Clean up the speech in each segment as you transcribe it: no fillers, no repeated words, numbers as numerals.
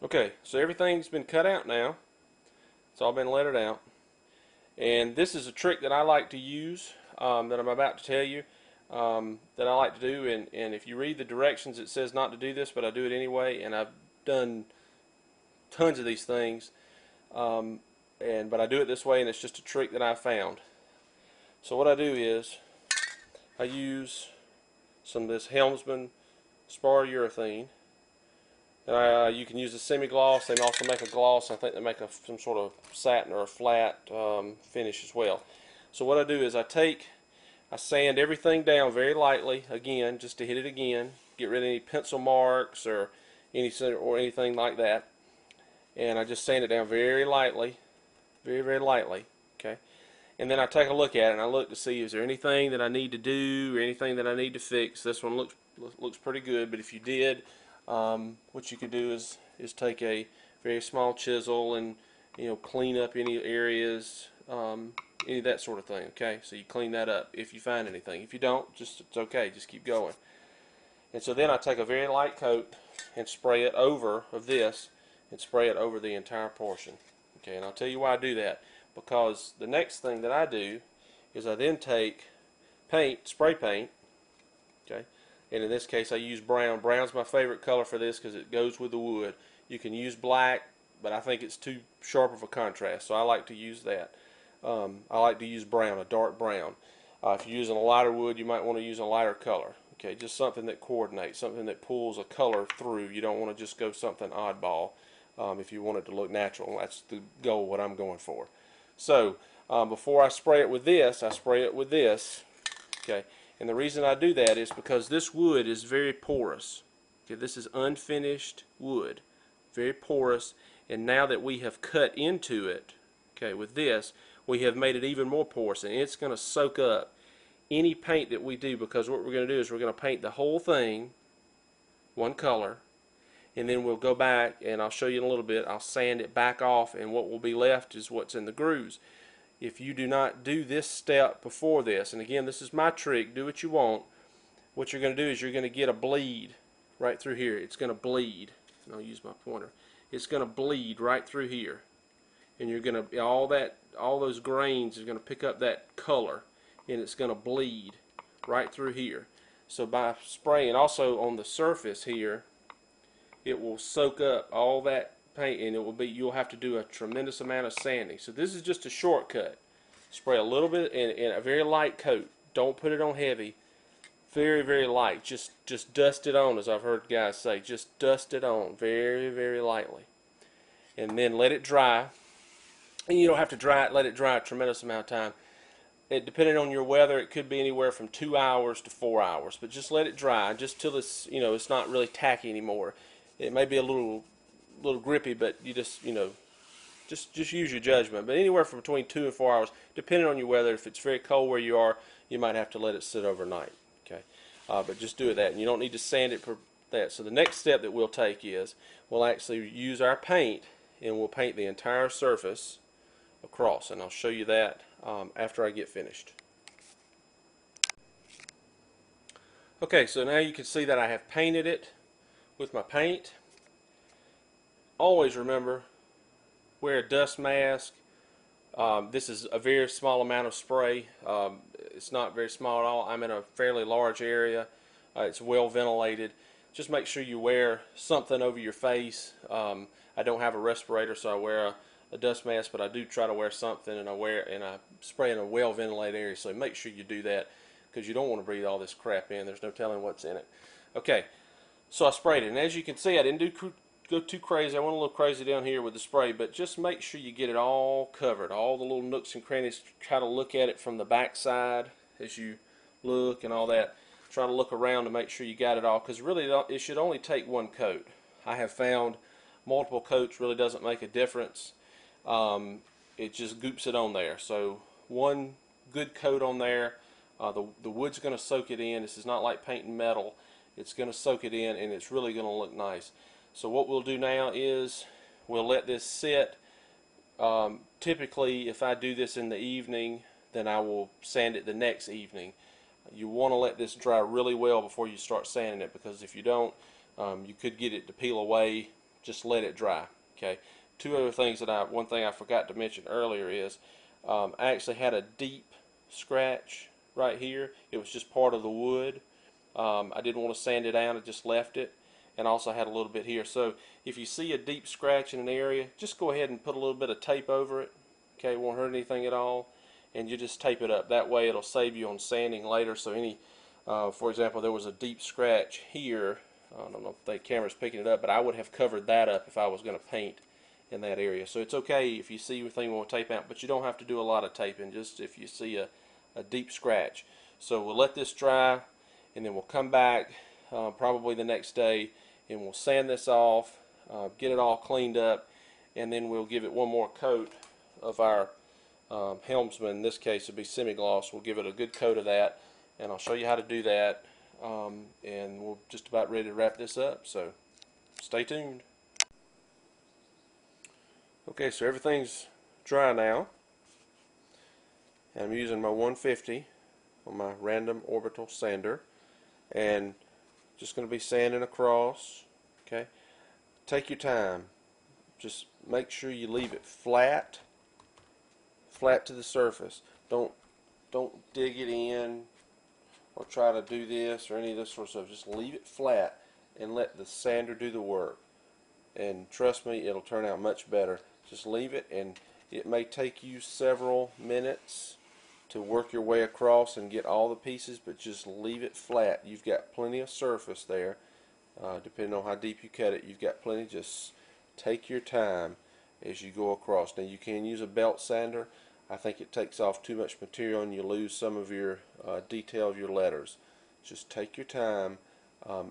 Okay, so everything's been cut out now. It's all been lettered out. And this is a trick that I like to use that I'm about to tell you that I like to do. And if you read the directions, it says not to do this, but I do it anyway. And I've done tons of these things. But I do it this way, and it's just a trick that I found. So what I do is I use some of this Helmsman spar urethane. You can use a semi-gloss. They also make a gloss. I think they make some sort of satin or a flat finish as well. So what I do is I sand everything down very lightly, again, just to hit it again, get rid of any pencil marks or anything like that. And I just sand it down very lightly, very, very lightly. Okay. And then I take a look at it, and I look to see, is there anything that I need to do or anything that I need to fix. This one looks pretty good, but if you did, what you could do is take a very small chisel and clean up any areas, any of that sort of thing. Okay, so you clean that up if you find anything. If you don't, it's okay. Just keep going. And so then I take a very light coat and spray it over the entire portion. Okay, and I'll tell you why I do that. Because the next thing that I do is I then take spray paint. Okay. And in this case I use brown. Brown's my favorite color for this because it goes with the wood. You can use black, but I think it's too sharp of a contrast, so I like to use that. I like to use brown, a dark brown. If you're using a lighter wood, you might want to use a lighter color. Okay, just something that coordinates, something that pulls a color through. You don't want to just go something oddball if you want it to look natural. That's the goal, what I'm going for. So before I spray it with this, I spray it with this. Okay. And the reason I do that is because this wood is very porous. Okay, this is unfinished wood, very porous, and now that we have cut into it, okay, with this, we have made it even more porous, and it's going to soak up any paint that we do, because what we're going to do is we're going to paint the whole thing one color, and then we'll go back, and I'll show you in a little bit, I'll sand it back off, and what will be left is what's in the grooves. If you do not do this step before this, and again, this is my trick, do what you want, what you're going to do is you're going to get a bleed right through here. It's going to bleed, and I'll use my pointer. It's going to bleed right through here, and you're going to, all those grains are going to pick up that color, and it's going to bleed right through here. So by spraying also on the surface here, it will soak up all that paint, and you'll have to do a tremendous amount of sanding. So this is just a shortcut. Spray a little bit in a very light coat. Don't put it on heavy. Very, very light. Just dust it on, as I've heard guys say. Just dust it on very, very lightly. And then let it dry. And you don't have to let it dry a tremendous amount of time. Depending on your weather, it could be anywhere from 2 hours to 4 hours. But just let it dry, just till it's it's not really tacky anymore. It may be a little grippy, but you just just use your judgment. But anywhere from between 2 and 4 hours, depending on your weather. If it's very cold where you are, you might have to let it sit overnight. Okay, but just do that, and you don't need to sand it for that. So the next step that we'll take is we'll actually use our paint, and we'll paint the entire surface across, and I'll show you that after I get finished. Okay, so now you can see that I have painted it with my paint. Always remember, wear a dust mask. This is a very small amount of spray. It's not very small at all. I'm in a fairly large area. It's well ventilated. Just make sure you wear something over your face. I don't have a respirator, so I wear a dust mask, but I do try to wear something, and I spray in a well ventilated area. So make sure you do that, because you don't want to breathe all this crap in. There's no telling what's in it. Okay, so I sprayed it, and as you can see, I didn't go too crazy. I went a little crazy down here with the spray, but just make sure you get it all covered, all the little nooks and crannies. Try to look at it from the back side as you look and all that. Try to look around to make sure you got it all, because really it should only take one coat. I have found multiple coats really doesn't make a difference. It just goops it on there. So one good coat on there. The wood's going to soak it in. This is not like painting metal. It's going to soak it in, and it's really going to look nice. So what we'll do now is we'll let this sit. Typically, if I do this in the evening, then I will sand it the next evening. You want to let this dry really well before you start sanding it, because if you don't, you could get it to peel away just let it dry. Okay. Two other things one thing I forgot to mention earlier is I actually had a deep scratch right here. It was just part of the wood. I didn't want to sand it down. I just left it, and also had a little bit here. So if you see a deep scratch in an area, just go ahead and put a little bit of tape over it. Okay, it won't hurt anything at all, and you just tape it up. That way it'll save you on sanding later. So for example, there was a deep scratch here. I don't know if the camera's picking it up, but I would have covered that up if I was going to paint in that area. So it's okay if you see anything you want to tape out, but you don't have to do a lot of taping, just if you see a deep scratch. So we'll let this dry, and then we'll come back probably the next day, and we'll sand this off, get it all cleaned up, and then we'll give it one more coat of our Helmsman. In this case it'll be semi-gloss. We'll give it a good coat of that, and I'll show you how to do that, and we're just about ready to wrap this up, so stay tuned. Okay, so everything's dry now, and I'm using my 150 on my random orbital sander, and just going to be sanding across. Okay, take your time. Just make sure you leave it flat to the surface. Don't dig it in or try to do this or any of this sort of stuff. Just leave it flat and let the sander do the work, and trust me, it'll turn out much better. Just leave it, and it may take you several minutes to work your way across and get all the pieces, but just leave it flat. You've got plenty of surface there. Depending on how deep you cut it, you've got plenty. Just take your time as you go across. Now you can use a belt sander. I think it takes off too much material and you lose some of your detail of your letters. Just take your time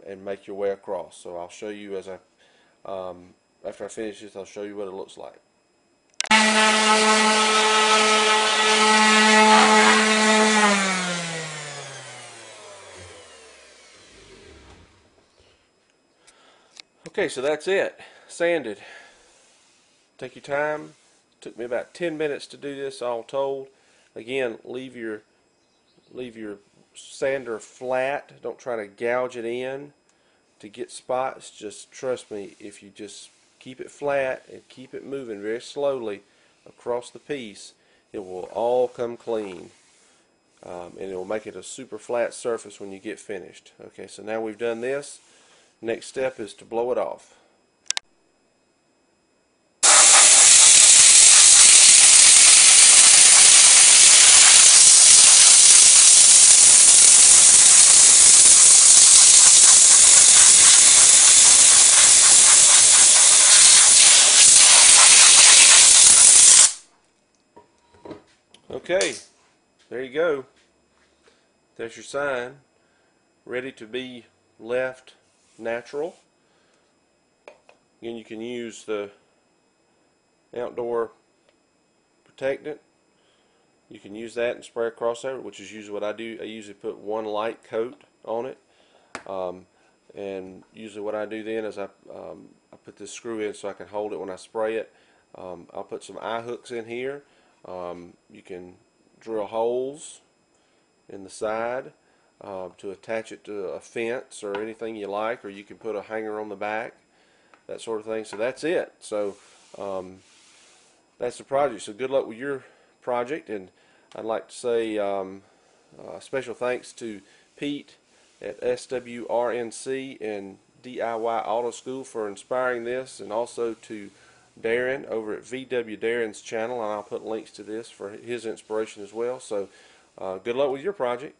and make your way across. So I'll show you as after I finish this, I'll show you what it looks like. Okay, so that's it. Sanded. Take your time. It took me about 10 minutes to do this all told. Again, leave your sander flat. Don't try to gouge it in to get spots. Just trust me, if you just keep it flat and keep it moving very slowly across the piece, it will all come clean, and it will make it a super flat surface when you get finished. Okay, so now we've done this. Next step is to blow it off. Okay, there you go. There's your sign, ready to be left natural. Again, you can use the outdoor protectant. You can use that and spray across there, which is usually what I do. I usually put one light coat on it, and usually what I do then is I put this screw in so I can hold it when I spray it. I'll put some eye hooks in here. You can drill holes in the side to attach it to a fence or anything you like, or you can put a hanger on the back, that sort of thing. So that's it. So that's the project. So good luck with your project, and I'd like to say special thanks to Pete at SWRNC and DIY Auto School for inspiring this, and also to Darren over at VW Darren's channel, and I'll put links to this for his inspiration as well. So good luck with your project.